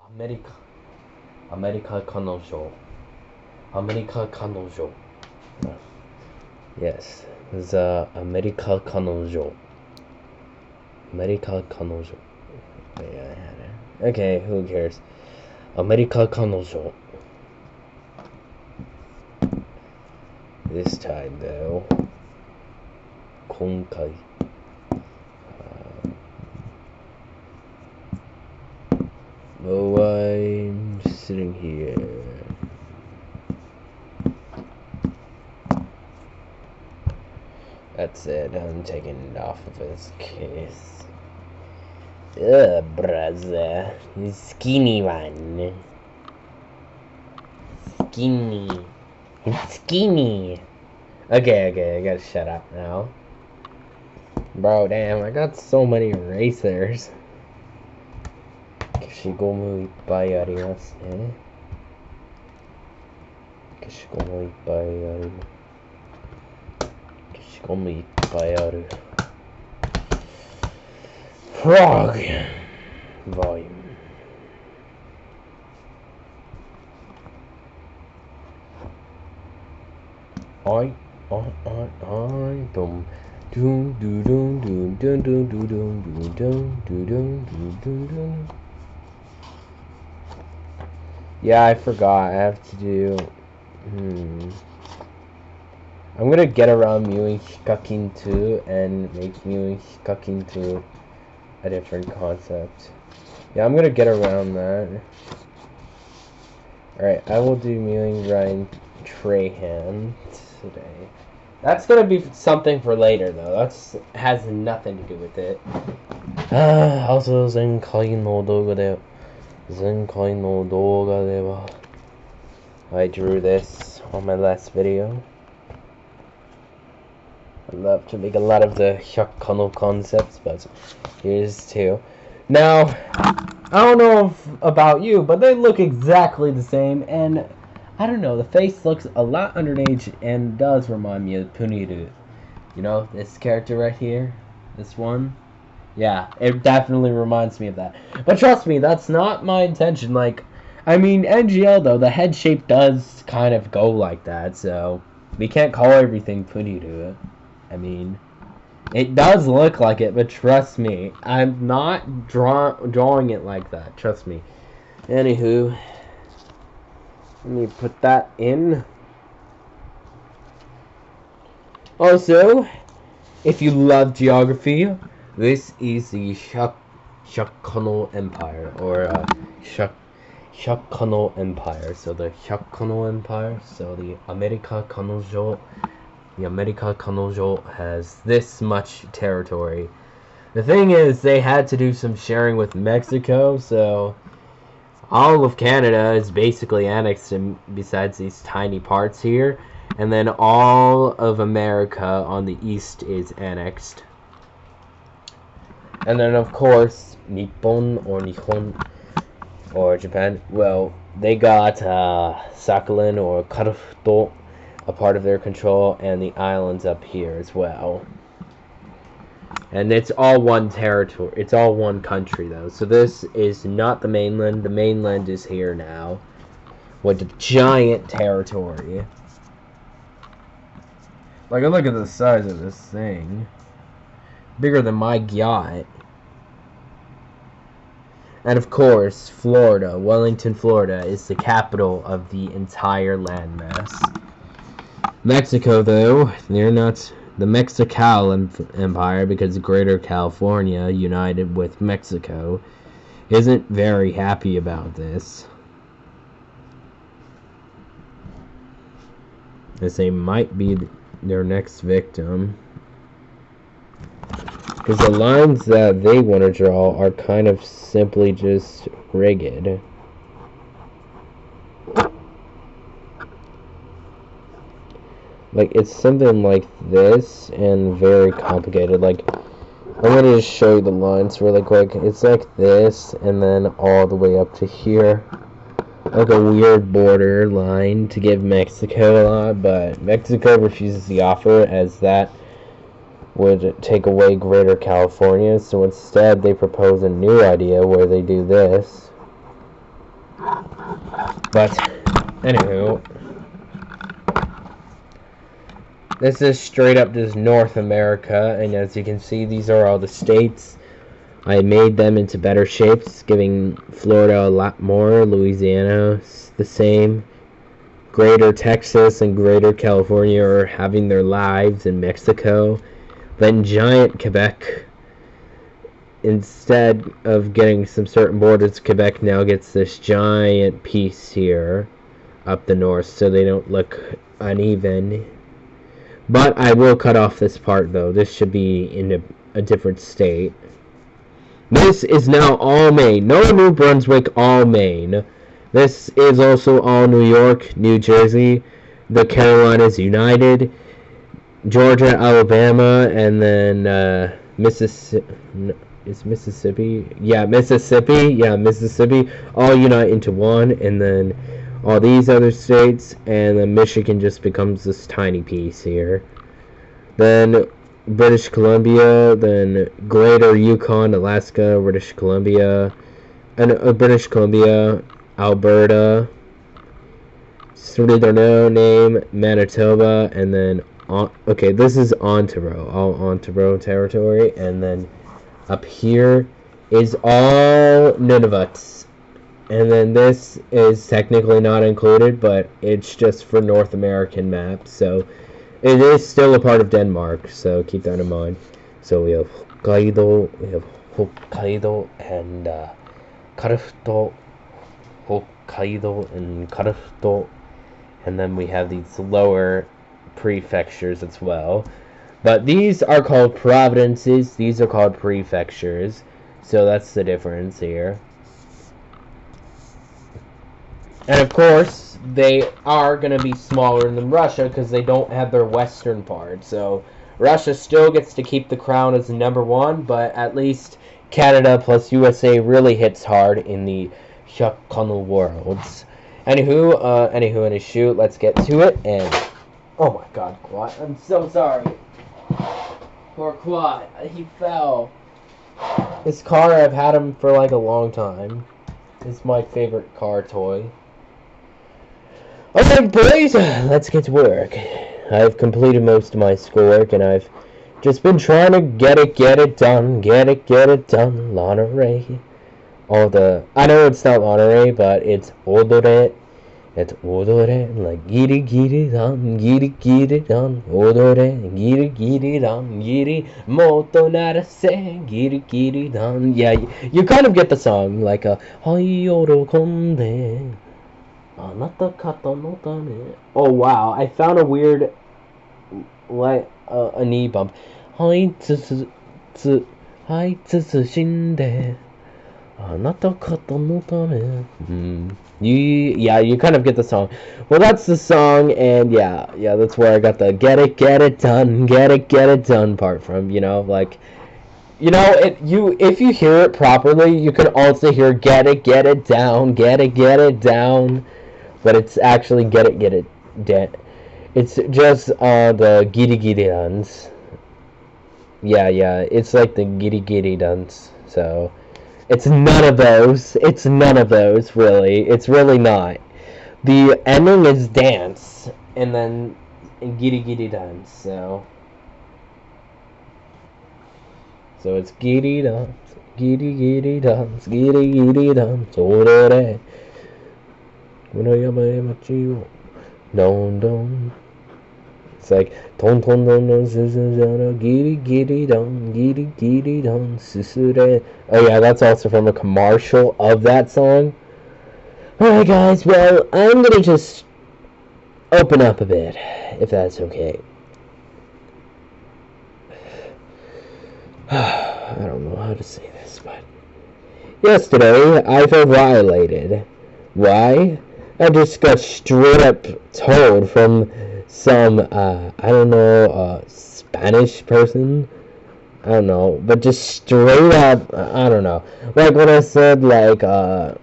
アメリカ、アメリカ彼女、アメリカ彼女。Yes, the アメリカ彼女。アメリカ彼女。Okay, who cares? アメリカ彼女。This time though, 今回。Oh, I'm sitting here. That's it, I'm taking it off of his case. Brother. Skinny one. Skinny. It's skinny. Okay, I gotta shut up now. Bro, damn, I got so many erasers. 消しゴムいっぱいありますね。消しゴムいっぱいある。消しゴムいっぱいある。Frog volume. I dum doom doom doom doom doom doom doom doom doom doom doom doom. Yeah, I forgot. I have to do. I'm gonna get around Mewing Hikakin 2 and make Mewing Hikakin 2 a different concept. Yeah, I'm gonna get around that. Alright, I will do Mewing Ryan Trahan today. That's gonna be something for later, though. That's has nothing to do with it. Also, 前回の動画では I drew this on my last video. I love to make a lot of the Hyakano concepts, but here's two. Now, I don't know about you, but they look exactly the same, and I don't know, the face looks a lot underaged and does remind me of Puniru. You know, this character right here, this one. Yeah, it definitely reminds me of that. But trust me, that's not my intention. Like, I mean, NGL though, the head shape does kind of go like that, so we can't call everything Puniru. I mean, it does look like it, but trust me, I'm not drawing it like that. Trust me. Anywho, let me put that in. Also, if you love geography, this is the Hyakano Empire, or Hyakano Empire. So the Hyakano Empire, so the America Kanojo has this much territory. The thing is, they had to do some sharing with Mexico, so all of Canada is basically annexed besides these tiny parts here, and then all of America on the east is annexed. And then, of course, Nippon or Japan, well, they got Sakhalin or Karafuto, a part of their control, and the islands up here as well. And it's all one territory. It's all one country, though. So this is not the mainland. The mainland is here now, with a giant territory. Like, look at the size of this thing. Bigger than my yacht. And of course, Florida, Wellington, Florida, is the capital of the entire landmass. Mexico, though, they're not the Mexical Empire, because Greater California, united with Mexico, isn't very happy about this, as they might be their next victim. Because the lines that they want to draw are kind of simply just rigged. Like, it's something like this, and very complicated. Like, I'm going to just show you the lines really quick. It's like this, and then all the way up to here. Like a weird border line to give Mexico a lot, but Mexico refuses the offer, as that would take away Greater California, so instead they propose a new idea where they do this. But, anywho, this is straight up just North America, and as you can see, these are all the states. I made them into better shapes, giving Florida a lot more, Louisiana the same. Greater Texas and Greater California are having their lives in Mexico. Then giant Quebec, instead of getting some certain borders, Quebec now gets this giant piece here up the north, so they don't look uneven. But I will cut off this part, though. This should be in a different state. This is now all Maine. No New Brunswick, all Maine. This is also all New York, New Jersey, the Carolinas United, Georgia, Alabama, and then Mississippi. Is Mississippi? Yeah, Mississippi. Yeah, Mississippi. All unite into one, and then all these other states, and then Michigan just becomes this tiny piece here. Then British Columbia, then Greater Yukon, Alaska, British Columbia, and British Columbia, Alberta, no name, Manitoba, and then okay, this is Ontario, all Ontario territory, and then up here is all Nunavut, and then this is technically not included, but it's just for North American maps, so it is still a part of Denmark, so keep that in mind. So we have Hokkaido, and Karafuto, Hokkaido and Karafuto, and then we have these lower prefectures as well. But these are called provinces, these are called prefectures, so that's the difference here. And of course, they are going to be smaller than Russia because they don't have their western part. So Russia still gets to keep the crown as number one, but at least Canada plus USA really hits hard in the Hyakano worlds. Anywho, shoot, let's get to it. And oh my God, Quad, I'm so sorry. Poor Quad, he fell. This car, I've had him for like a long time. It's my favorite car toy. Alright, boys, let's get to work. I've completed most of my schoolwork, and I've just been trying to get it done, get it done, Lonneray. I know it's not Lonneray, but it's Odore. It's Odore, like giri dan, Odore, giri dan, moto narase, giri dan. Yeah, you kind of get the song, like a Hayoro konde. Oh wow, I found a weird a knee bump. Yeah, you kind of get the song. Well, that's the song, and yeah, that's where I got the get it done part from, like, if you hear it properly, you can also hear get it down, get it down. But it's actually get it dead. It's just the giri duns. Yeah, it's like the giri duns. So it's none of those. Really. It's really not. The ending is dance, and then giri duns. So it's giri duns, giri duns, giri duns. Orere. Don. It's like ton ton don don giri don susure. Oh yeah, that's also from a commercial of that song. Alright guys, well, I'm gonna just open up a bit, if that's okay. I don't know how to say this, but yesterday I felt violated. Why? I just got straight up told from some, Spanish person. I don't know, but just straight up, I don't know. Like when I said, "Hitotsu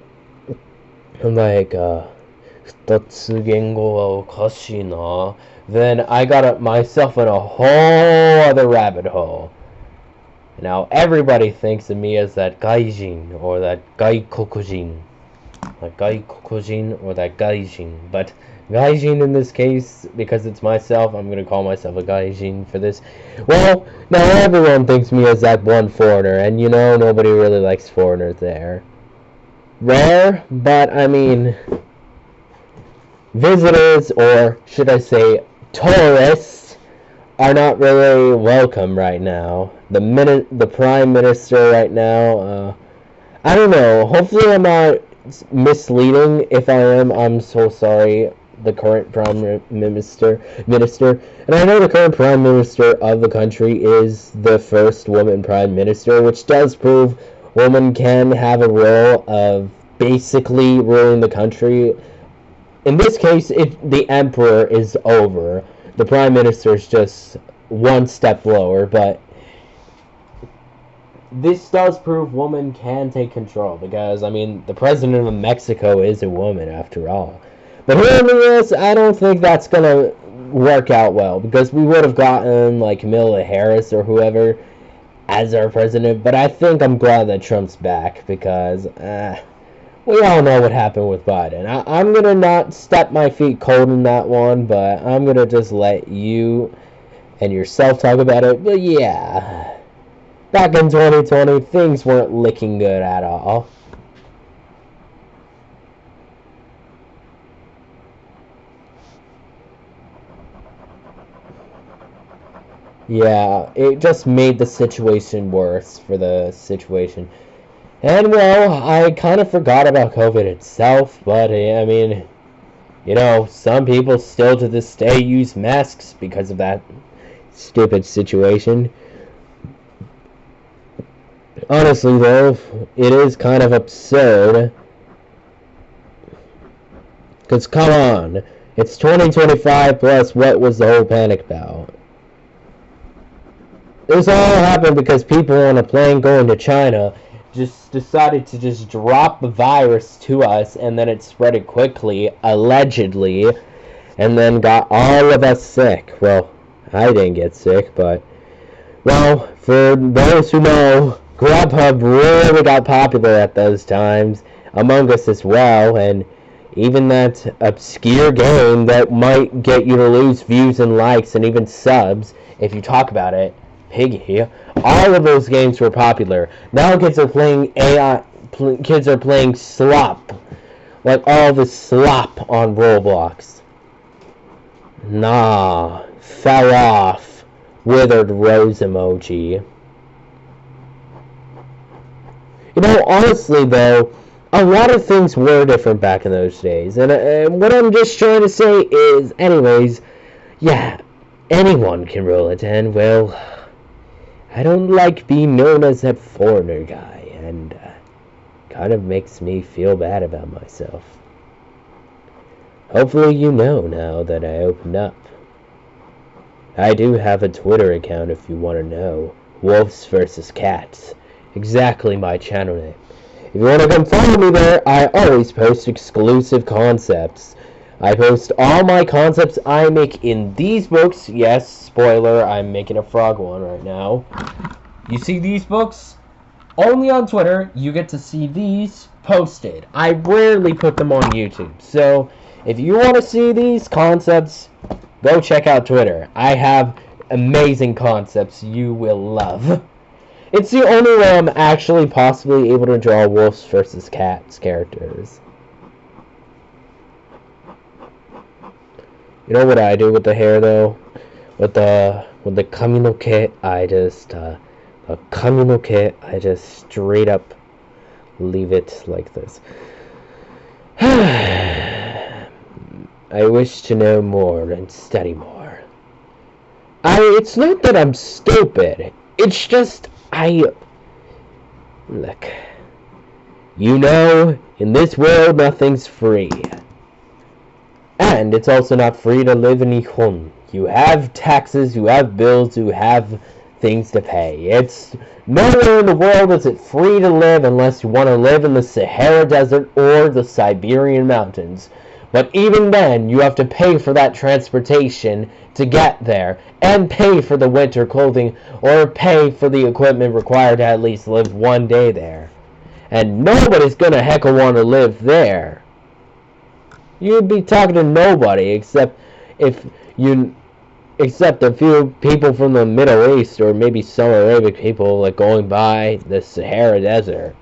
gengo wa okashi na," then I got myself in a whole other rabbit hole. Now everybody thinks of me as that gaijin or that gaikokujin. like gaikokujin or that gaijin. But gaijin in this case, because it's myself, I'm gonna call myself a gaijin for this. Well, now everyone thinks me as that one foreigner, and you know nobody really likes foreigners there. Rare, but I mean, visitors, or should I say tourists, are not really welcome right now. The Prime Minister right now, I don't know, hopefully I'm not misleading. If I am, I'm so sorry. The current Prime Minister, and I know the current Prime Minister of the country is the first woman Prime Minister, which does prove women can have a role of basically ruling the country. In this case, if the emperor is over, the Prime Minister is just one step lower, but this does prove women can take control, because, I mean, the president of Mexico is a woman, after all. But here in the US, I don't think that's gonna work out well, because we would have gotten, like, Kamala Harris or whoever as our president, but I think I'm glad that Trump's back, because, we all know what happened with Biden. I'm gonna not step my feet cold in that one, but I'm gonna just let you and yourself talk about it. But yeah, back in 2020, things weren't looking good at all. Yeah, it just made the situation worse for the situation. And, well, I kind of forgot about COVID itself, but, I mean, you know, some people still to this day use masks because of that stupid situation. Honestly, though, it is kind of absurd. Because, come on, it's 2025 plus what was the whole panic about? This all happened because people on a plane going to China just decided to just drop the virus to us, and then it spread it quickly, allegedly, and then got all of us sick. Well, I didn't get sick, but, well, for those who know, Grubhub really got popular at those times, Among Us as well, and even that obscure game that might get you to lose views and likes and even subs if you talk about it, Piggy. All of those games were popular. Now kids are playing kids are playing slop. Like all the slop on Roblox. Nah. Fell off. Withered rose emoji. You know, honestly though, a lot of things were different back in those days. And what I'm just trying to say is, anyways, yeah, anyone can roll it, and, well, I don't like being known as that foreigner guy, and kind of makes me feel bad about myself. Hopefully you know now that I opened up. I do have a Twitter account if you want to know. Wolves vs. Cats. Exactly my channel name. If you want to come follow me there, I always post exclusive concepts. I post all my concepts I make in these books. Yes, spoiler, I'm making a frog one right now. You see these books? Only on Twitter, you get to see these posted. I rarely put them on YouTube. So, if you want to see these concepts, go check out Twitter. I have amazing concepts you will love. It's the only way I'm actually possibly able to draw wolves versus cats characters. You know what I do with the hair though? With the kaminoke, I just straight up leave it like this. I wish to know more and study more. It's not that I'm stupid. It's just, look, you know, in this world nothing's free. And it's also not free to live in Nihon. You have taxes, you have bills, you have things to pay. It's nowhere in the world is it free to live unless you want to live in the Sahara Desert or the Siberian mountains. But even then, you have to pay for that transportation to get there, and pay for the winter clothing, or pay for the equipment required to at least live one day there. and nobody's gonna hecka want to live there. You'd be talking to nobody except a few people from the Middle East, or maybe some Arabic people like going by the Sahara Desert.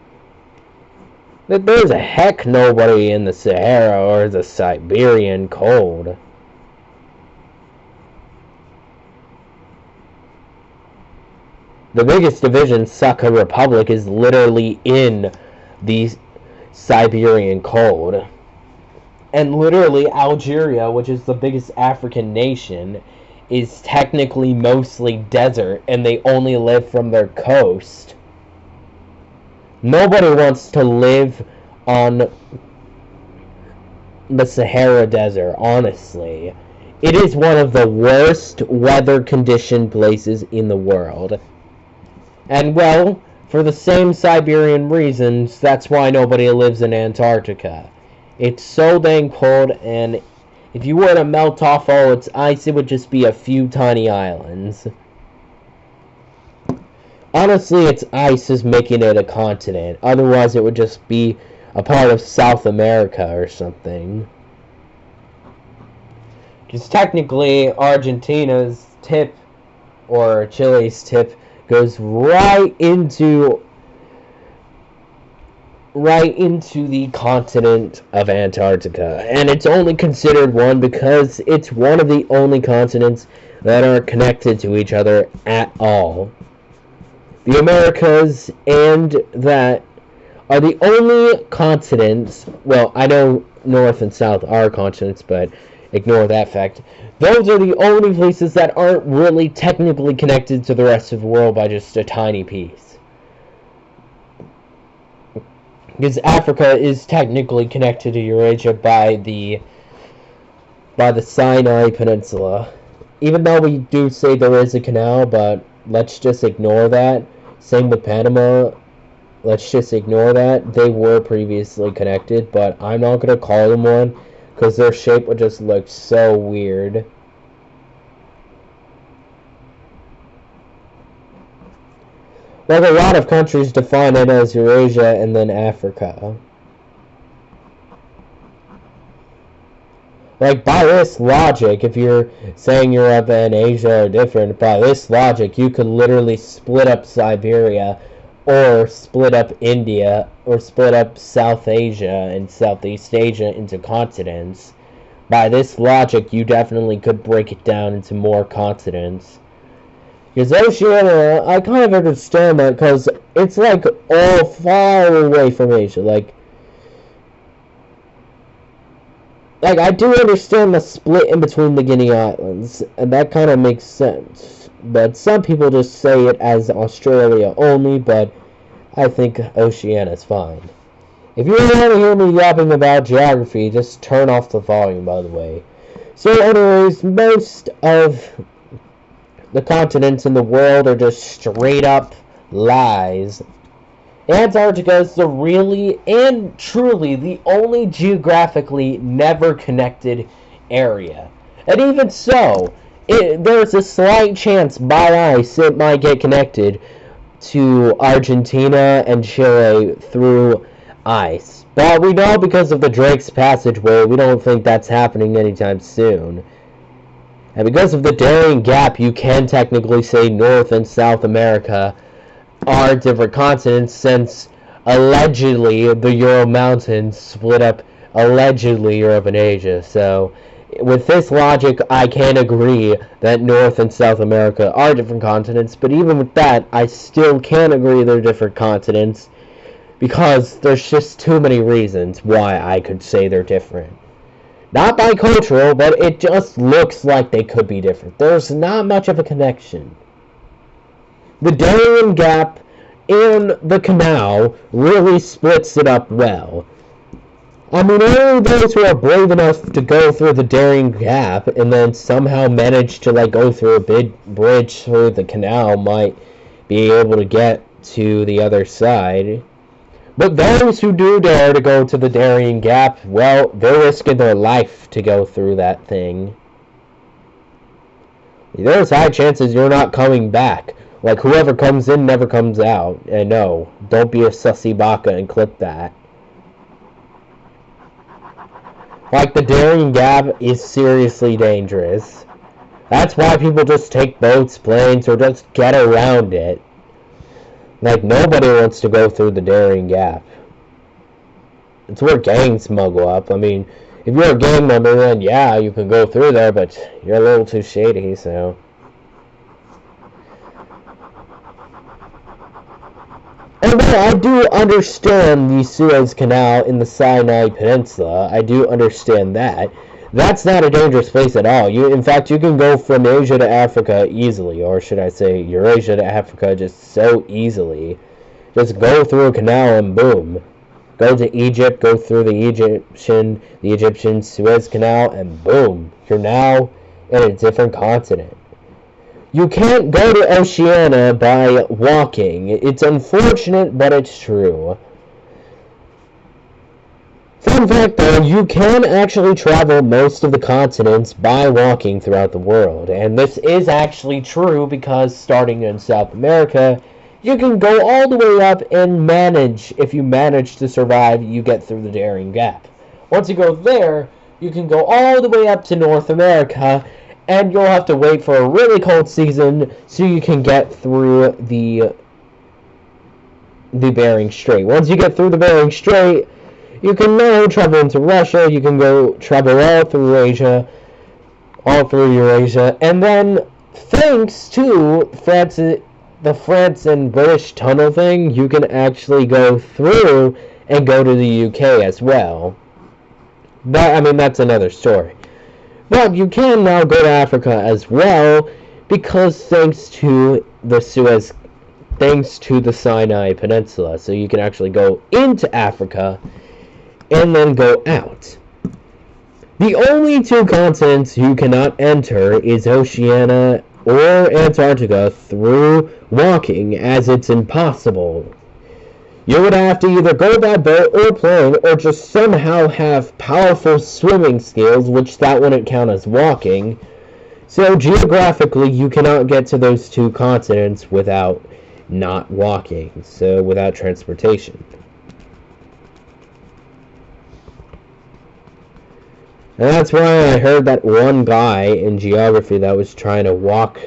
There's a heck nobody in the Sahara or the Siberian cold. The biggest division, Sakha Republic, is literally in the Siberian cold. And literally Algeria, which is the biggest African nation, is technically mostly desert, and they only live from their coast. Nobody wants to live on the Sahara Desert, honestly. It is one of the worst weather-conditioned places in the world. And, well, for the same Siberian reasons, that's why nobody lives in Antarctica. It's so dang cold, and if you were to melt off all its ice, it would just be a few tiny islands. Honestly, its ice is making it a continent. Otherwise, it would just be a part of South America or something. Because technically, Argentina's tip, or Chile's tip, goes right into the continent of Antarctica. And it's only considered one because it's one of the only continents that are connected to each other at all. The Americas and that are the only continents, well, I know North and South are continents, but ignore that fact. Those are the only places that aren't really technically connected to the rest of the world by just a tiny piece. Because Africa is technically connected to Eurasia by the Sinai Peninsula. Even though we do say there is a canal, but let's just ignore that. Same with Panama. Let's just ignore that. They were previously connected, but I'm not going to call them one because their shape would just look so weird. Like, a lot of countries define it as Eurasia and then Africa. Like, by this logic, if you're saying Europe and Asia are different, by this logic, you could literally split up Siberia, or split up India, or split up South Asia and Southeast Asia into continents. By this logic, you definitely could break it down into more continents. Because Oceania, I kind of understand that, because it's like all far away from Asia. Like, I do understand the split in between the Guinea Islands, and that kind of makes sense. But some people just say it as Australia only, but I think Oceania's fine. If you want to hear me yapping about geography, just turn off the volume, by the way. So anyways, most of the continents in the world are just straight up lies. Antarctica is the really and truly the only geographically never connected area. And even so, there's a slight chance by ice it might get connected to Argentina and Chile through ice. But we know because of the Drake's Passageway, we don't think that's happening anytime soon. And because of the Darien Gap, you can technically say North and South America are different continents, since allegedly the Ural Mountains split up allegedly Europe and Asia. So with this logic, I can agree that North and South America are different continents, but even with that, I still can't agree they're different continents, because there's just too many reasons why I could say they're different. Not by cultural, but it just looks like they could be different. There's not much of a connection. The Darien Gap and the canal really splits it up well. I mean, only those who are brave enough to go through the Darien Gap and then somehow manage to go through a big bridge through the canal might be able to get to the other side. But those who do dare to go to the Darien Gap, well, they're risking their life to go through that thing. There's high chances you're not coming back. Like, whoever comes in never comes out. And no, don't be a sussy baka and clip that. Like, the Darien Gap is seriously dangerous. That's why people just take boats, planes, or just get around it. Like, nobody wants to go through the Darien Gap. It's where gangs smuggle up. I mean, if you're a gang member, then yeah, you can go through there, but you're a little too shady, so... And I do understand the Suez Canal in the Sinai Peninsula. I do understand that. That's not a dangerous place at all. In fact, you can go from Asia to Africa easily, or should I say Eurasia to Africa just so easily. Just go through a canal and boom. Go to Egypt, go through the Egyptian Suez Canal, and boom, you're now in a different continent. You can't go to Oceania by walking. It's unfortunate, but it's true. Fun fact though, you can actually travel most of the continents by walking throughout the world. And this is actually true because starting in South America, you can go all the way up and if you manage to survive, you get through the Darien Gap. Once you go there, you can go all the way up to North America, and you'll have to wait for a really cold season so you can get through the Bering Strait. Once you get through the Bering Strait, you can now travel into Russia, you can go travel all through Asia, all through Eurasia, and then thanks to the France and British tunnel thing, you can actually go through and go to the UK as well. But, I mean, that's another story. But you can now go to Africa as well, because thanks to the Sinai Peninsula, so you can actually go into Africa and then go out. The only two continents you cannot enter is Oceania or Antarctica through walking, as it's impossible. You would have to either go by boat or plane, or just somehow have powerful swimming skills, which that wouldn't count as walking. So geographically, you cannot get to those two continents without not walking, so without transportation. And that's why I heard that one guy in geography that was trying to walk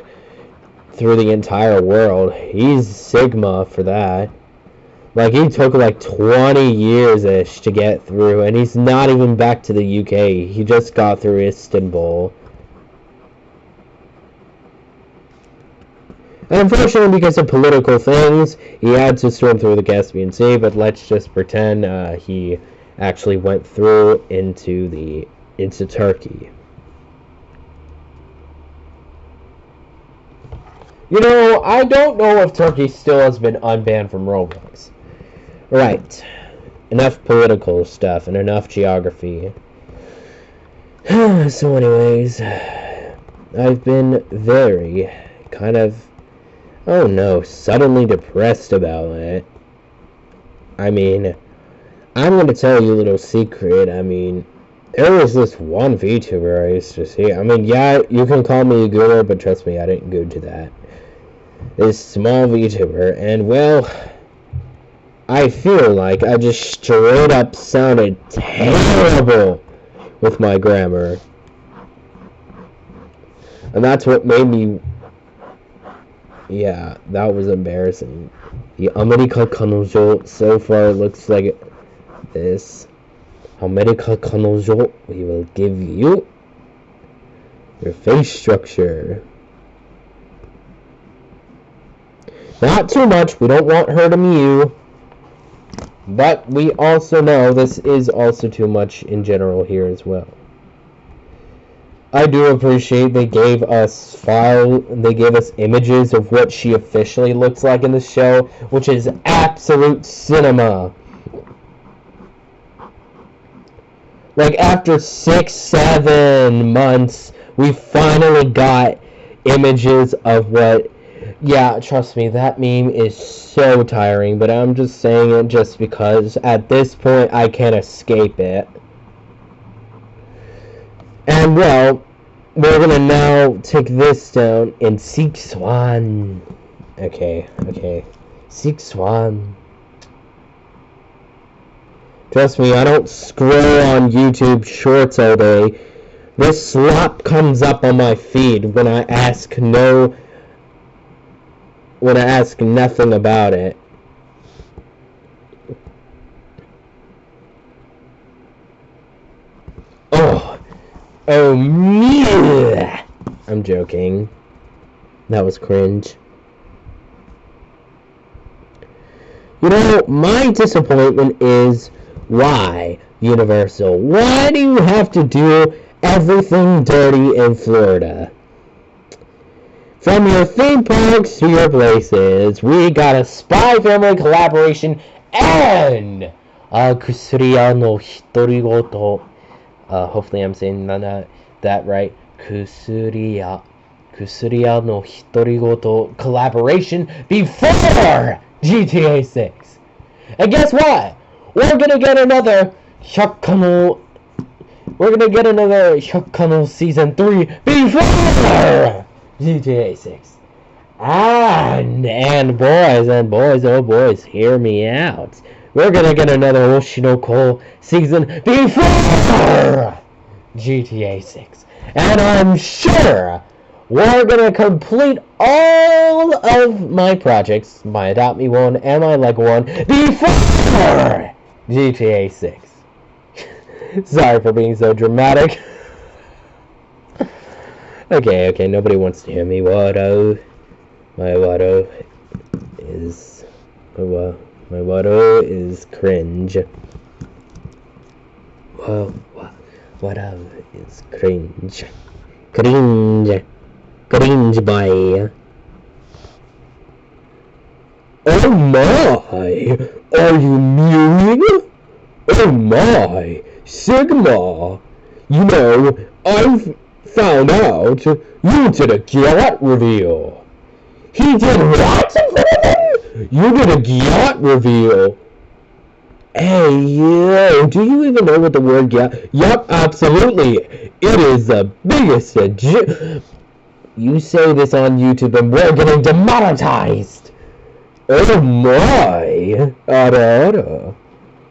through the entire world, he's Sigma for that. Like, he took like 20 years-ish to get through, and he's not even back to the UK. He just got through Istanbul. And unfortunately, because of political things, he had to swim through the Caspian Sea, but let's just pretend he actually went through into Turkey. You know, I don't know if Turkey still has been unbanned from Roblox. Right. Enough political stuff and enough geography. So anyways, I've been very suddenly depressed about it. I mean, I'm going to tell you a little secret. I mean, there was this one VTuber I used to see. I mean, yeah, you can call me a goober, but trust me, I didn't go to that. This small VTuber, and well, I feel like I just straight up sounded terrible with my grammar. And that's what made me... Yeah, that was embarrassing. The America Kanojo, so far looks like this. America Kanojo, we will give you your face structure. Not too much, we don't want her to mew. But we also know this is also too much in general here as well. I do appreciate they gave us images of what she officially looks like in the show, which is absolute cinema. Like, after 6-7 months, we finally got images of what... Yeah, trust me, that meme is so tiring, but I'm just saying it just because at this point I can't escape it. And well, we're gonna now take this down in 6-1. Okay. 6-1. Trust me, I don't scroll on YouTube Shorts all day. This slop comes up on my feed when I ask nothing about it. Oh, me! I'm joking. That was cringe. You know, my disappointment is, why, Universal? Why do you have to do everything dirty in Florida? From your theme parks to your places, we got a Spy Family collaboration and Kusuriya no Hitorigoto. Hopefully I'm saying that right. Kusuriya no Hitorigoto collaboration before GTA 6. And guess what? We're gonna get another Hyakano Season 3 before GTA 6. And boys, oh boys, hear me out. We're gonna get another Oshinoko Season before GTA 6. And I'm sure we're gonna complete all of my projects, my Adopt Me one and my Lego one, before GTA 6. Sorry for being so dramatic. Okay, nobody wants to hear me. My motto is cringe. Whatto is cringe. Cringe boy. Oh my! Are you mewing? Oh my! Sigma! You know, I've found out you did a yacht reveal. He did what in front of him? You did a yacht reveal. Hey, yo, do you even know what the word yacht? Yup, absolutely. It is the biggest. You say this on YouTube and we're getting demonetized. Oh my. Ada.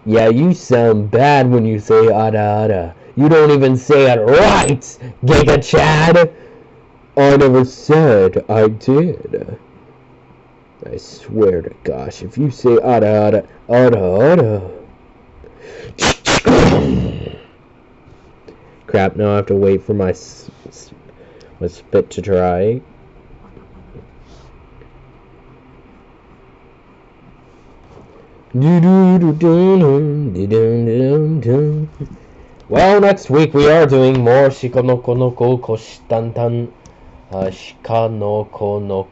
Yeah, you sound bad when you say ada. You don't even say it right, Giga Chad. I never said I did. I swear to gosh, if you say ada. Crap, now I have to wait for my spit to dry. Well, next week we are doing more Shikanoko Koshitantan. Shikanoko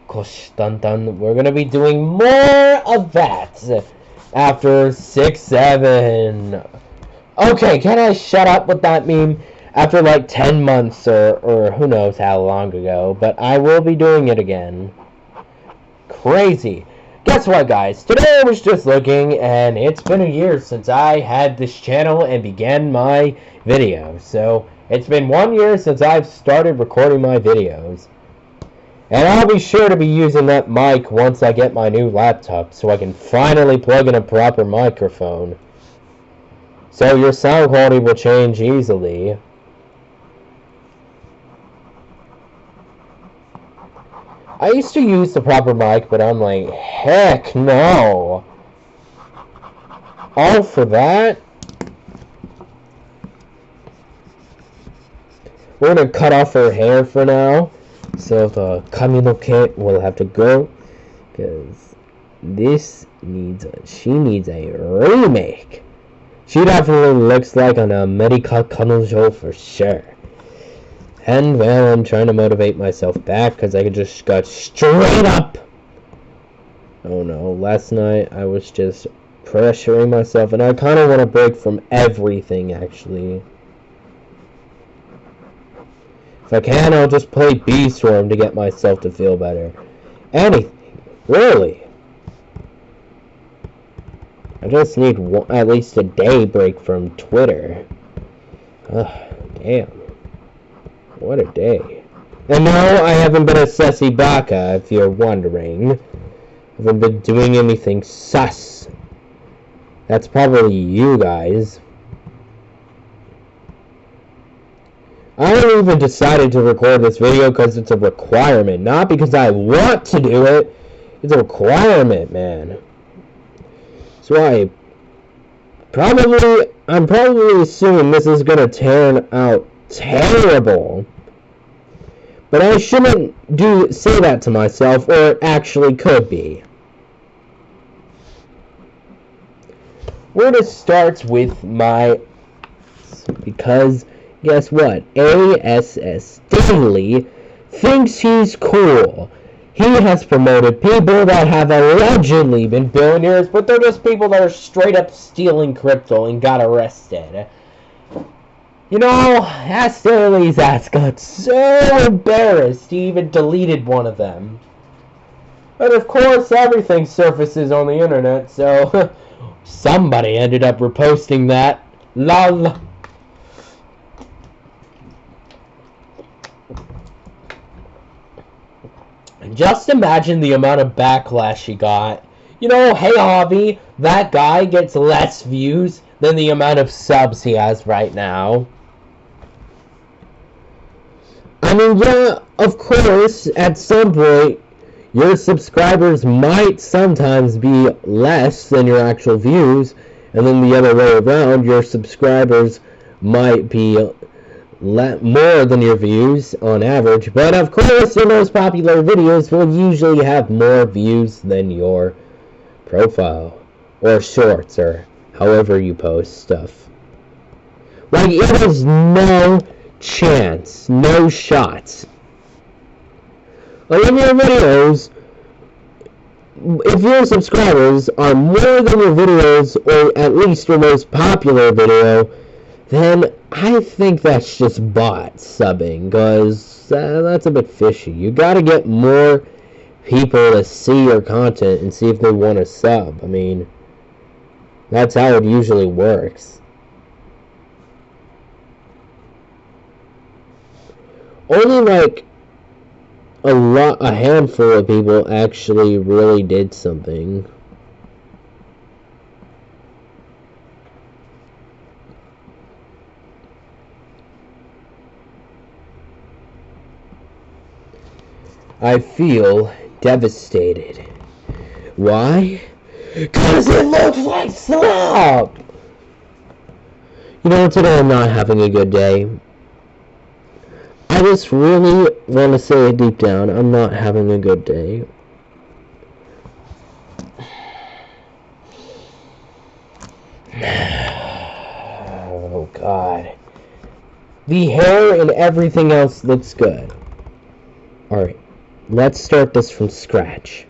Koshitantan. We're gonna be doing more of that after 6-7. Okay, can I shut up with that meme? After like 10 months or who knows how long ago, but I will be doing it again. Crazy. Guess what, guys? Today I was just looking, and it's been a year since I had this channel and began my videos. So, it's been 1 year since I've started recording my videos. And I'll be sure to be using that mic once I get my new laptop, so I can finally plug in a proper microphone. So your sound quality will change easily. I used to use the proper mic, but I'm like, heck no. All for that? We're gonna cut off her hair for now. So the kaminoke will have to go. Because she needs a remake. She definitely looks like an America Kanojo for sure. And, well, I'm trying to motivate myself back because I just got straight up. Oh no, last night I was just pressuring myself and I kind of want to break from everything, actually. If I can, I'll just play B-Storm to get myself to feel better. Anything, really. I just need at least a day break from Twitter. Ugh, damn. What a day. And no, I haven't been a sussy baka, if you're wondering. I haven't been doing anything sus. That's probably you guys. I even decided to record this video because it's a requirement, not because I want to do it. It's a requirement, man. So I'm probably assuming this is gonna turn out terrible. But I shouldn't say that to myself, or it actually could be. We're gonna start with because guess what? ASS Daily thinks he's cool. He has promoted people that have allegedly been billionaires, but they're just people that are straight up stealing crypto and got arrested. You know, Ass Daily's ass got so embarrassed he even deleted one of them. But of course, everything surfaces on the internet, so somebody ended up reposting that. Lol. Just imagine the amount of backlash he got. You know, hey Javi, that guy gets less views than the amount of subs he has right now. I mean, yeah, of course, at some point, your subscribers might sometimes be less than your actual views, and then the other way around, your subscribers might be more than your views on average, but of course your most popular videos will usually have more views than your profile or shorts or however you post stuff. Like, it is no chance, no shots. Like, in your videos, if your subscribers are more than your videos, or at least your most popular video, then I think that's just bot subbing, because that's a bit fishy. You gotta get more people to see your content and see if they want to sub. I mean, that's how it usually works. Only like a handful of people actually really did something. I feel devastated. Why? Because it looks like slop! You know, today I'm not having a good day. I just really want to say it deep down, I'm not having a good day. Oh, God. The hair and everything else looks good. Alright. Let's start this from scratch.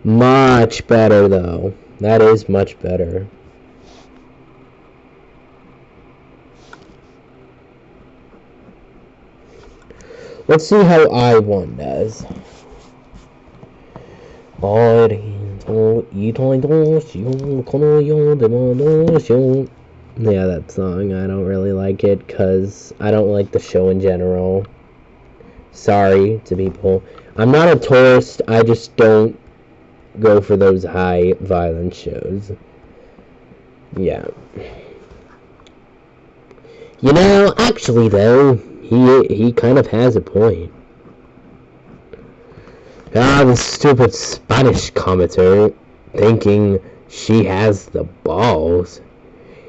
Much better, though. That is much better. Let's see how I1 does. Yeah, that song, I don't really like it because I don't like the show in general. Sorry to people. I'm not a tourist, I just don't go for those high violence shows. Yeah. You know, actually though, he kind of has a point. The stupid Spanish commenter thinking she has the balls.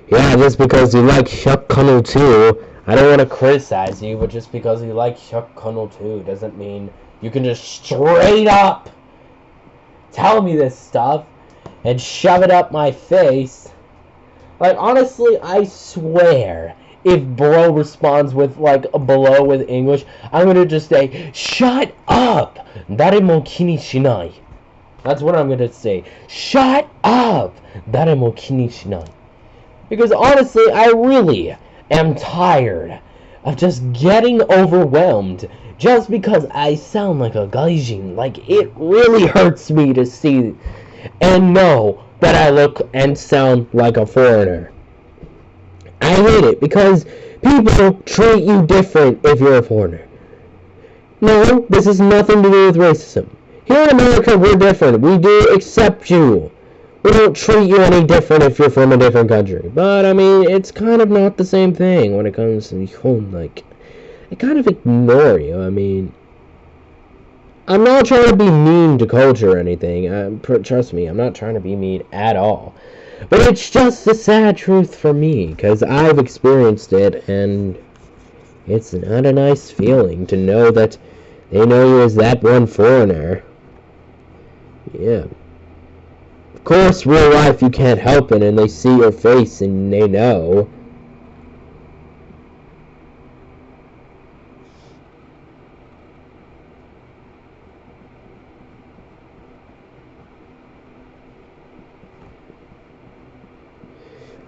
Yeah, just because you like Chuck Connell too. I don't want to criticize you, but just because you like Chuck Connell too doesn't mean you can just straight up tell me this stuff and shove it up my face. Like, honestly, I swear, if bro responds with, like, below with English, I'm gonna just say, shut up! Daremo kini shinai. That's what I'm gonna say. Shut up! Daremo kini shinai. Because, honestly, I really am tired of just getting overwhelmed just because I sound like a gaijin. Like, it really hurts me to see and know that I look and sound like a foreigner. I hate it because people treat you different if you're a foreigner. No, this has nothing to do with racism. Here in America, we're different. We do accept you. We don't treat you any different if you're from a different country. But, I mean, it's kind of not the same thing when it comes to Nihon. Like, they kind of ignore you. I mean, I'm not trying to be mean to culture or anything. Trust me, I'm not trying to be mean at all. But it's just the sad truth for me, because I've experienced it, and it's not a nice feeling to know that they know you as that one foreigner. Yeah. Of course, real life, you can't help it, and they see your face, and they know.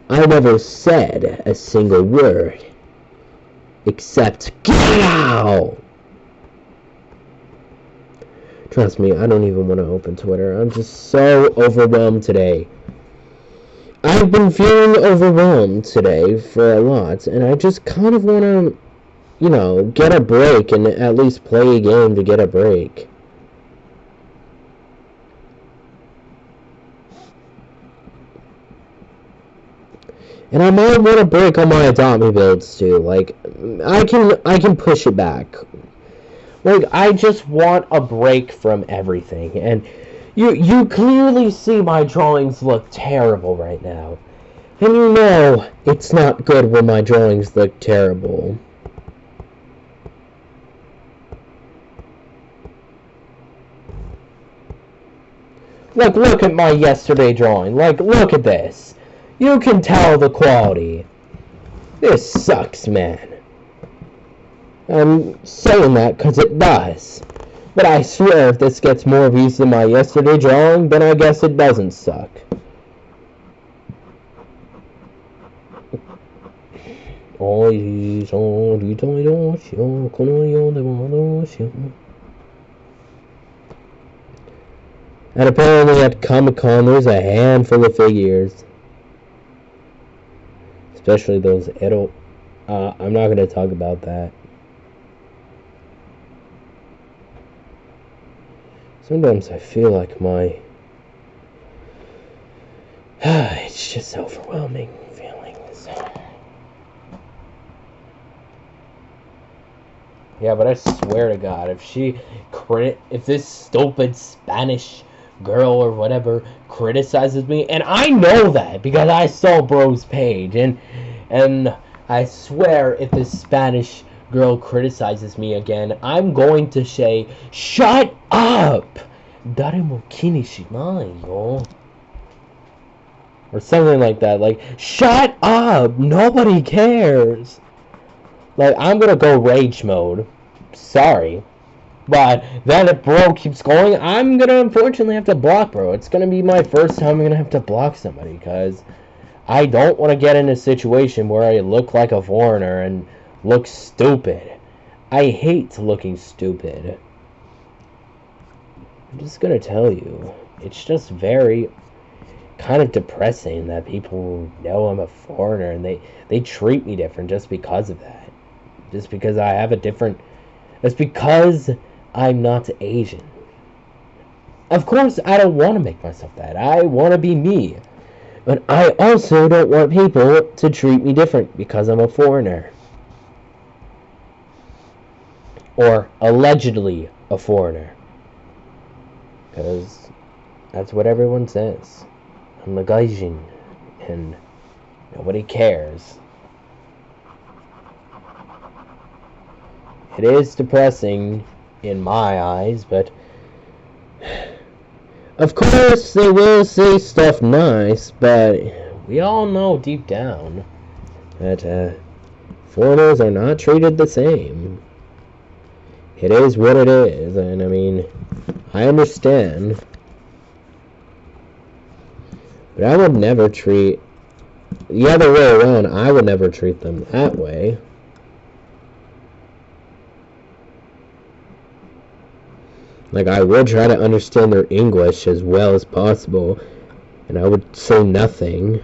I never said a single word, except get out! Trust me, I don't even want to open Twitter. I'm just so overwhelmed today. I've been feeling overwhelmed today for a lot, and I just kind of want to, get a break and at least play a game to get a break. And I might want to break on my Adopt Me builds too. Like, I can push it back. Like, I just want a break from everything. And you clearly see my drawings look terrible right now. And you know it's not good when my drawings look terrible. Like, look at my yesterday drawing. Like, look at this. You can tell the quality. This sucks, man. I'm saying that because it does. But I swear if this gets more views than my yesterday drawing, then I guess it doesn't suck. And apparently at Comic-Con there's a handful of figures. Especially those Edo. I'm not going to talk about that. Sometimes I feel like it's just overwhelming feelings. Yeah, but I swear to God, if this stupid Spanish girl or whatever criticizes me, and I know that because I saw bro's page, and I swear if this Spanish girl criticizes me again, I'm going to say, shut up! Daremo kini shinai yo. Or something like that, like, shut up! Nobody cares! Like, I'm gonna go rage mode. Sorry. But then if bro keeps going, I'm gonna unfortunately have to block bro. It's gonna be my first time I'm gonna have to block somebody, because I don't want to get in a situation where I look like a foreigner and look stupid. I hate looking stupid. I'm just gonna tell you, it's just very kind of depressing that people know I'm a foreigner and they treat me different just because of that. Just because I have a different... It's because I'm not Asian. Of course, I don't want to make myself that. I want to be me. But I also don't want people to treat me different because I'm a foreigner. Or allegedly a foreigner. Because that's what everyone says. I'm the gaijin. And nobody cares. It is depressing in my eyes, but of course they will say stuff nice, but we all know deep down that foreigners are not treated the same. It is what it is, and I mean, I understand, but I would never treat the other way around. I would never treat them that way. Like, I would try to understand their English as well as possible, and I would say nothing.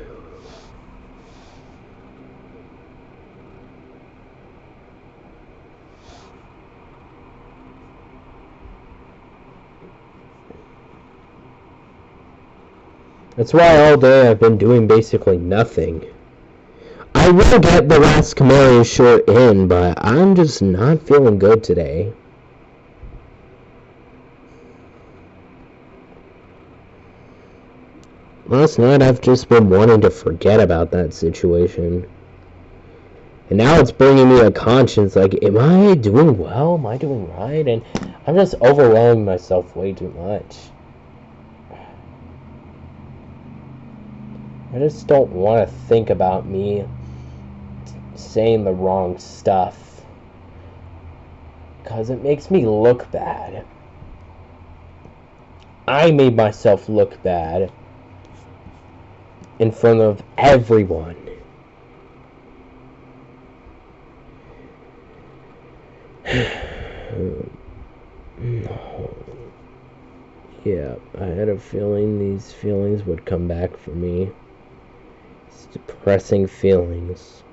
That's why all day I've been doing basically nothing. I will get the last Camaro short in, but I'm just not feeling good today. Last night I've just been wanting to forget about that situation. And now it's bringing me a conscience, like, am I doing well? Am I doing right? And I'm just overwhelming myself way too much. I just don't want to think about me saying the wrong stuff, because it makes me look bad. I made myself look bad in front of everyone. Yeah, I had a feeling these feelings would come back for me. These depressing feelings.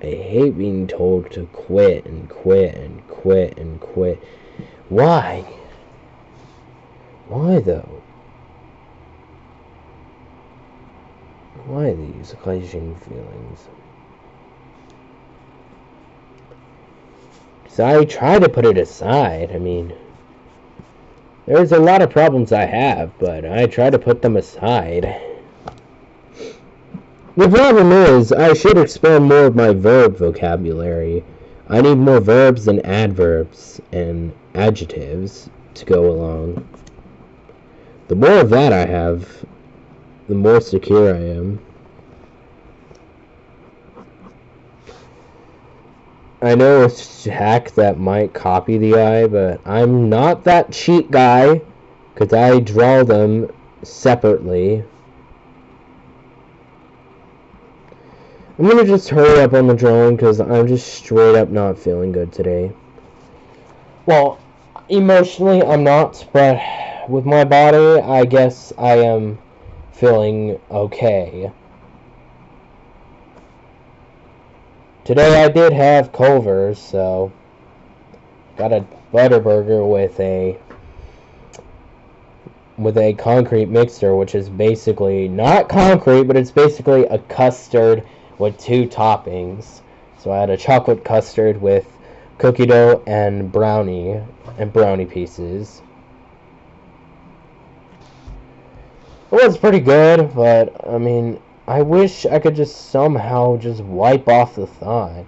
I hate being told to quit and quit and quit and quit. Why? Why though? Why these clashing feelings? So I try to put it aside. I mean, there's a lot of problems I have, but I try to put them aside. The problem is, I should expand more of my verb vocabulary. I need more verbs and adverbs and adjectives to go along. The more of that I have, the more secure I am. I know a hack that might copy the eye, but I'm not that cheat guy, because I draw them separately. I'm gonna just hurry up on the drawing, because I'm just straight up not feeling good today. Well, emotionally I'm not, but with my body, I guess I am feeling okay. Today I did have Culver's, so got a Butterburger with a concrete mixer, which is basically not concrete, but it's basically a custard with 2 toppings. So I had a chocolate custard with cookie dough and brownie pieces. It was pretty good, but I mean, I wish I could just somehow just wipe off the thought.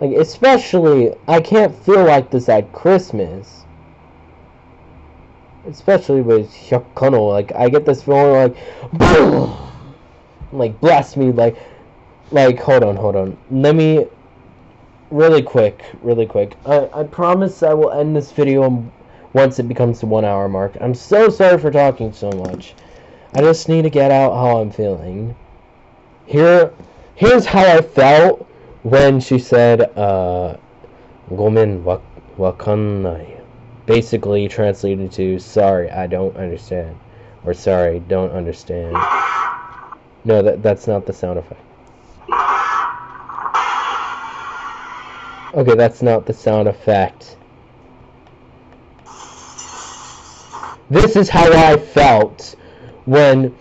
Like, especially, I can't feel like this at Christmas. Especially with 100 kano, like, I get this feeling like, boom! Like, blast me, like, hold on. Let me, really quick. I promise I will end this video once it becomes the 1 hour mark. I'm so sorry for talking so much. I just need to get out how I'm feeling. Here's how I felt when she said, gomen wakannai. Basically translated to, sorry, I don't understand. Or sorry, don't understand. No, that's not the sound effect. Okay, that's not the sound effect. This is how I felt when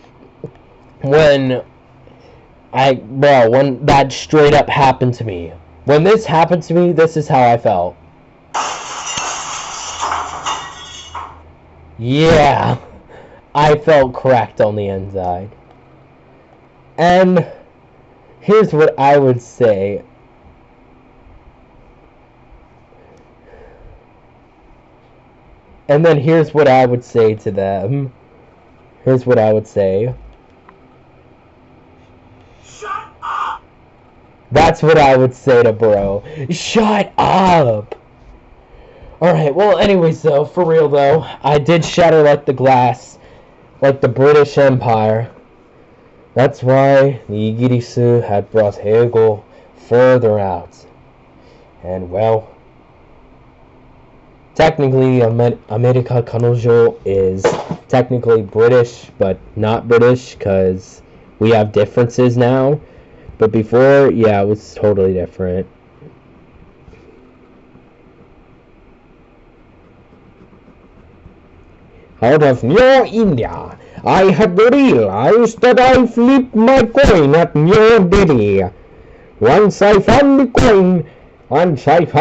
that straight up happened to me. When this happened to me, this is how I felt. Yeah, I felt cracked on the inside. And here's what I would say. And then here's what I would say to them. Here's what I would say. Shut up! That's what I would say to bro. Shut up! Alright, well, anyways, though, for real, though, I did shatter like the glass, like the British Empire. That's why the Igirisu had brought Hegel further out. And well, technically America Kanojo is technically British, but not British because we have differences now. But before, yeah, it was totally different. Out of New India, I had realized that I flipped my coin at New Delhi. Once I found the coin, I tried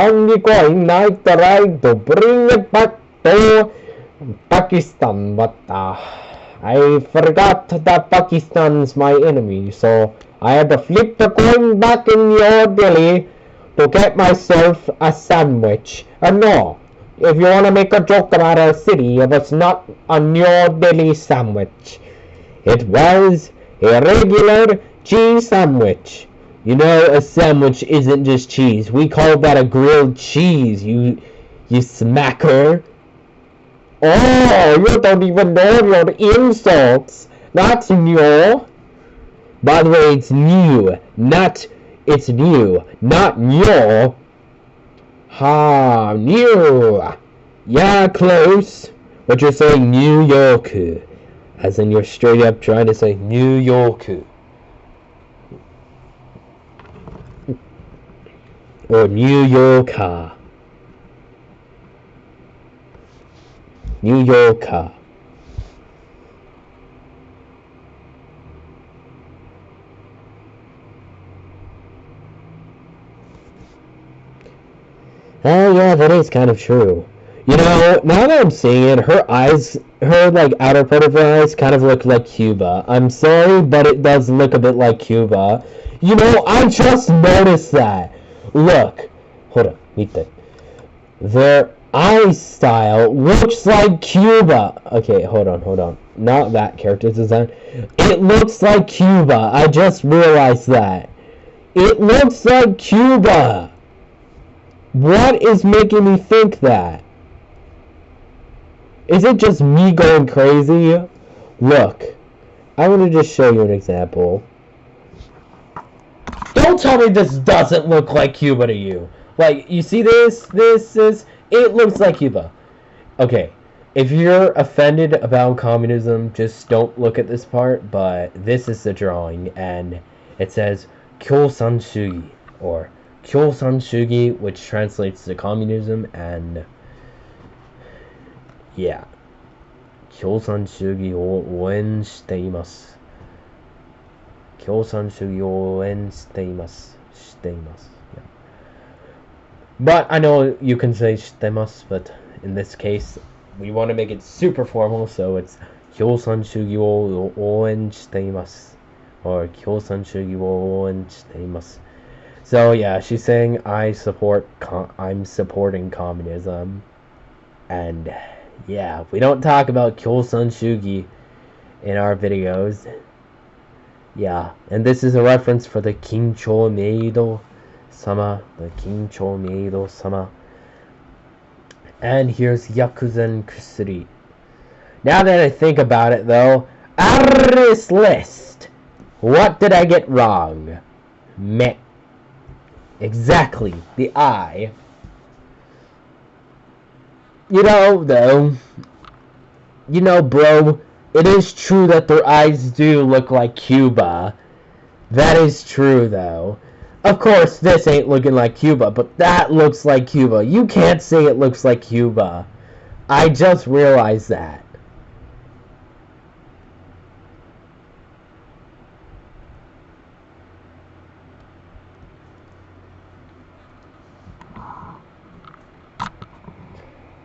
to bring it back to Pakistan, but I forgot that Pakistan's my enemy, so I had to flip the coin back in New Delhi to get myself a sandwich. And no, if you want to make a joke about our city, it was not a New Delhi sandwich. It was a regular cheese sandwich. You know, a sandwich isn't just cheese. We call that a grilled cheese, you smacker. Oh, you don't even know your insults. That's new. By the way, it's new, not new. Ha, new. Yeah, close. But you're saying New York. As in you're straight up trying to say New York. Or New Yorker. New Yorker. Oh yeah, that is kind of true. You know, now that I'm seeing it, her like outer part of her eyes kind of look like Cuba. I'm sorry, but it does look a bit like Cuba. You know, I just noticed that. Look, hold on, meet that. Their eye style looks like Cuba. Okay, hold on. Not that character design. It looks like Cuba. I just realized that. It looks like Cuba. What is making me think that? Is it just me going crazy? Look, I'm going to just show you an example. Don't tell me this doesn't look like Cuba to you. Like, you see this? It looks like Cuba. Okay, if you're offended about communism, just don't look at this part, but this is the drawing, and it says Kyosan Shugi, or Kyosan Shugi, which translates to communism, and yeah. Kyosan Shugi o oen shite imasu. Kyosan Shugi o oen shite imasu. Yeah. But I know you can say shitemasu, but in this case, we want to make it super formal, so it's Kyosan Shugi o oen shite imasu, or Kyosan Shugi o oen shite imasu. So yeah, she's saying I'm supporting communism, and yeah, we don't talk about Kyosan Shugi in our videos. Yeah, and this is a reference for the Kincho Meido Sama, and here's Yakuzen Kusuri. Now that I think about it though, out of this list, what did I get wrong? Meh. Exactly, the eye. You know, though, bro, it is true that their eyes do look like Cuba. That is true, though. Of course, this ain't looking like Cuba, but that looks like Cuba. You can't say it looks like Cuba. I just realized that.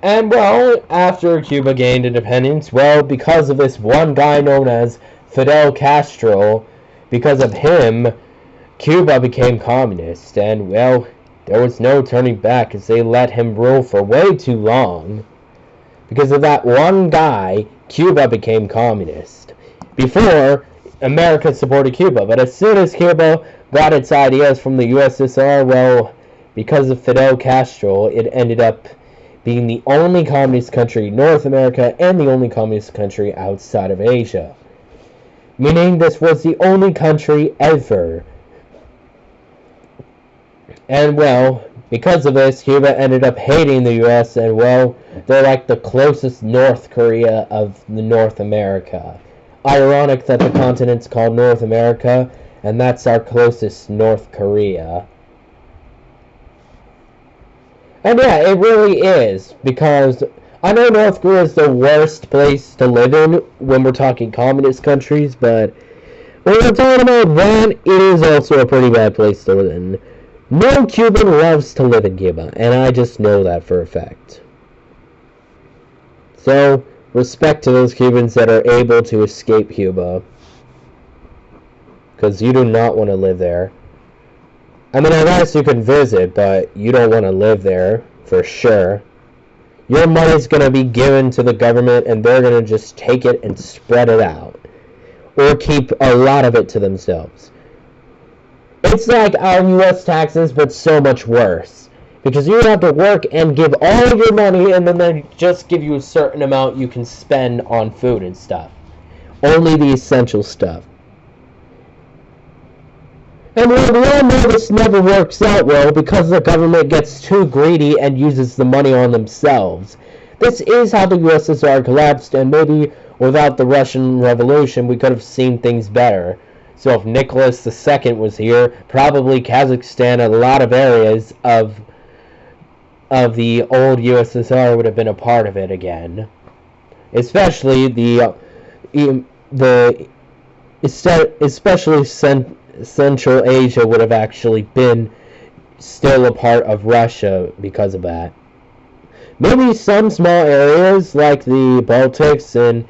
And well, after Cuba gained independence, well, because of this one guy known as Fidel Castro, because of him, Cuba became communist, and well, there was no turning back as they let him rule for way too long. Because of that one guy, Cuba became communist. Before, America supported Cuba, but as soon as Cuba got its ideas from the USSR, well, because of Fidel Castro, it ended up being the only communist country in North America and the only communist country outside of Asia. Meaning this was the only country ever And, well, because of this, Cuba ended up hating the U.S., and, well, they're like the closest North Korea of North America. Ironic that the continent's called North America, and that's our closest North Korea. And yeah, it really is, because I know North Korea is the worst place to live in when we're talking communist countries, but when we're talking about that, it is also a pretty bad place to live in. No Cuban loves to live in Cuba, and I just know that for a fact. So, respect to those Cubans that are able to escape Cuba, because you do not want to live there. I mean, I guess you can visit, but you don't want to live there, for sure. Your money's going to be given to the government, and they're going to just take it and spread it out. Or keep a lot of it to themselves. It's like our U.S. taxes, but so much worse. Because you have to work and give all of your money, and then they just give you a certain amount you can spend on food and stuff. Only the essential stuff. And we all know this never works out well because the government gets too greedy and uses the money on themselves. This is how the USSR collapsed, and maybe without the Russian Revolution we could have seen things better. So if Nicholas II was here, probably Kazakhstan and a lot of areas of the old USSR would have been a part of it again. Especially Central Asia would have actually been still a part of Russia because of that. Maybe some small areas like the Baltics and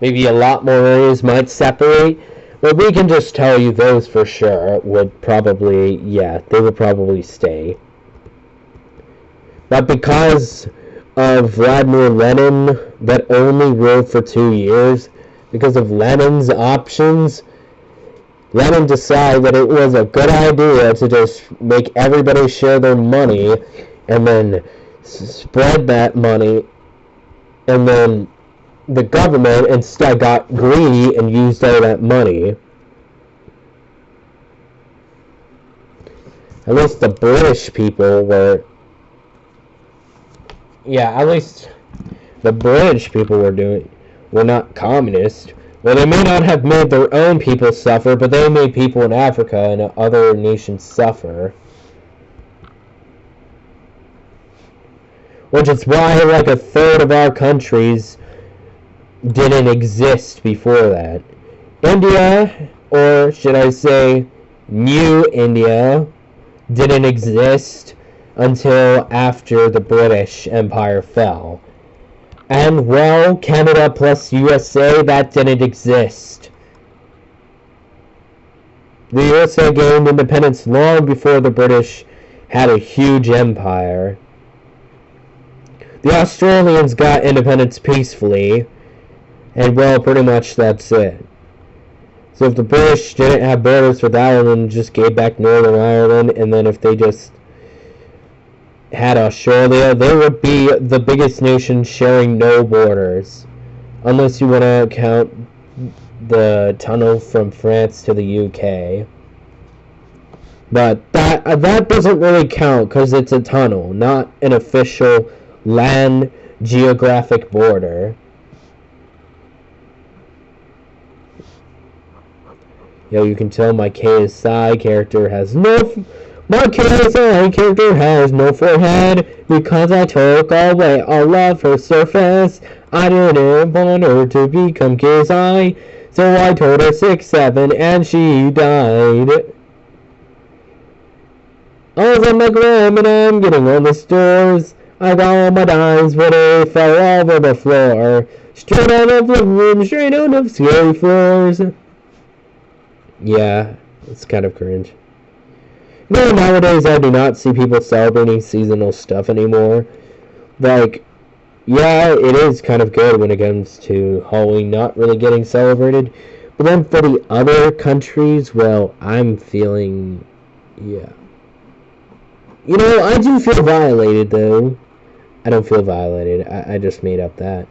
maybe a lot more areas might separate, but we can just tell you those for sure would probably, they would probably stay. But because of Vladimir Lenin that only ruled for 2 years, because of Lenin's options, Lenin decided that it was a good idea to just make everybody share their money and then spread that money, and then the government instead got greedy and used all that money. At least the British people were... at least the British people were not communist. Well, they may not have made their own people suffer, but they made people in Africa and other nations suffer. Which is why like a third of our countries didn't exist before that. India, or should I say New India, didn't exist until after the British Empire fell. And, well, Canada plus USA, that didn't exist. The USA gained independence long before the British had a huge empire. The Australians got independence peacefully, and, well, pretty much that's it. So if the British didn't have borders with Ireland, just gave back Northern Ireland, and then if they just had Australia, they would be the biggest nation sharing no borders. Unless you want to count the tunnel from France to the UK. But that doesn't really count because it's a tunnel, not an official land geographic border. Yo, you can tell my KSI character has no... My KSI character has no forehead because I took away all of her surface. I didn't want her to become KSI, so I told her 6'7" and she died. I was on my gram and I'm getting on the stores. I got all my dimes but they fell all over the floor. Straight out of the room, straight out of scary floors. Yeah, it's kind of cringe. No, nowadays I do not see people celebrating seasonal stuff anymore. Like, yeah, it is kind of good when it comes to Halloween not really getting celebrated. But then for the other countries, well, I'm feeling, You know, I do feel violated, though. I don't feel violated. I just made up that.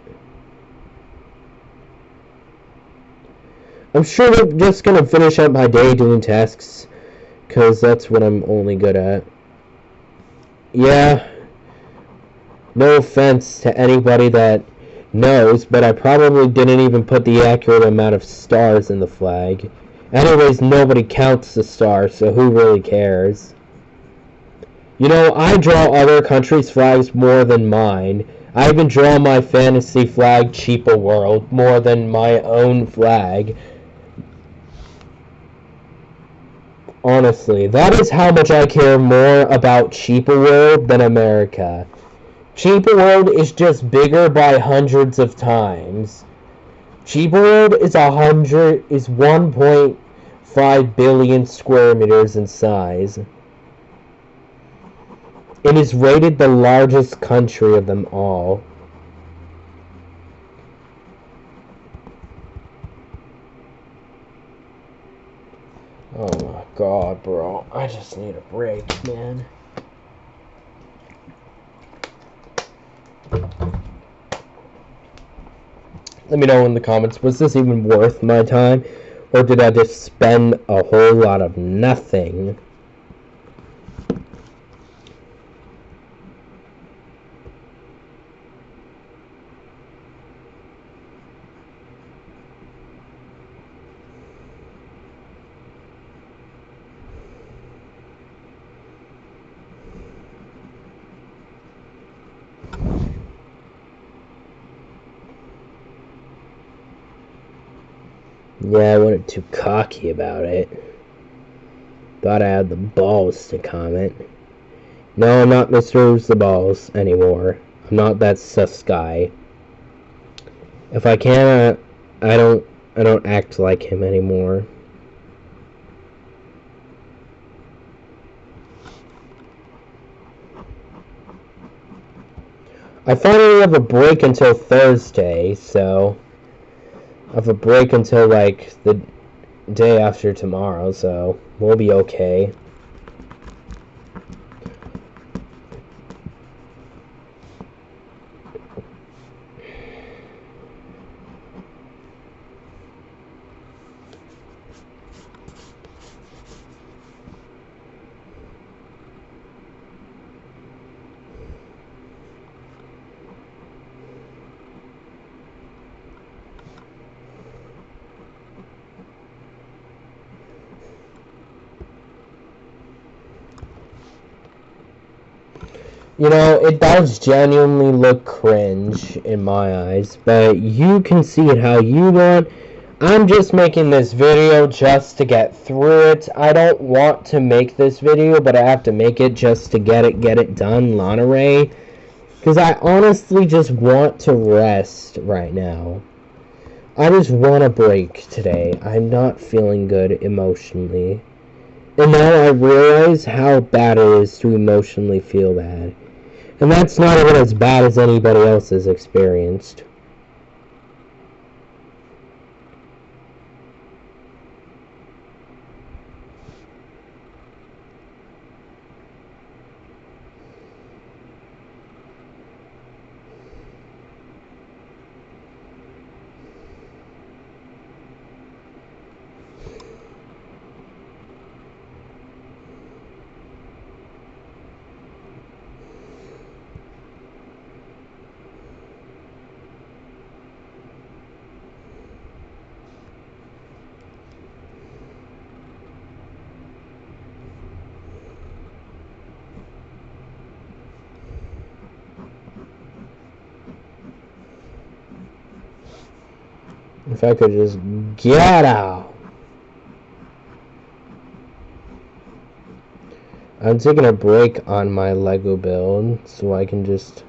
I'm sure I'm just gonna finish up my day doing tasks, because that's what I'm only good at. Yeah, no offense to anybody that knows, but I probably didn't even put the accurate amount of stars in the flag. Anyways, nobody counts the stars, so who really cares? You know, I draw other countries' flags more than mine. I even draw my fantasy flag, Cheaper World, more than my own flag. Honestly, that is how much I care more about Cheaper World than America. Cheaper World is just bigger by hundreds of times. Cheaper World is 1.5 billion square meters in size. It is rated the largest country of them all. Oh my god, bro. I just need a break, man. Let me know in the comments, was this even worth my time? Or did I just spend a whole lot of nothing? Yeah, I wasn't too cocky about it. Thought I had the balls to comment. No, I'm not Mr. Who's the Balls anymore. I'm not that sus guy. If I can, I don't act like him anymore. I finally have a break until Thursday, so I have a break until like the day after tomorrow, so we'll be okay. You know, it does genuinely look cringe in my eyes, but you can see it how you want. I'm just making this video just to get through it. I don't want to make this video, but I have to make it just to get it done, Lana Ray. Because I honestly just want to rest right now. I just want a break today. I'm not feeling good emotionally. And now I realize how bad it is to emotionally feel bad. And that's not even as bad as anybody else has experienced. If I could just get out. I'm taking a break on my Lego build so I can just...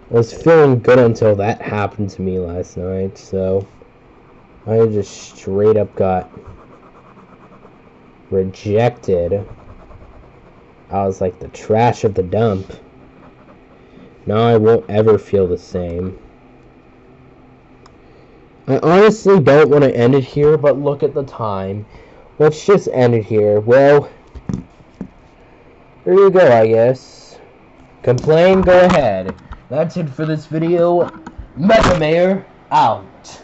I was feeling good until that happened to me last night, so I just straight up got rejected. I was like the trash of the dump. Now I won't ever feel the same. I honestly don't want to end it here, but look at the time. Let's just end it here. Well, there you go, I guess. Complain, go ahead. That's it for this video. Mega Mayor out.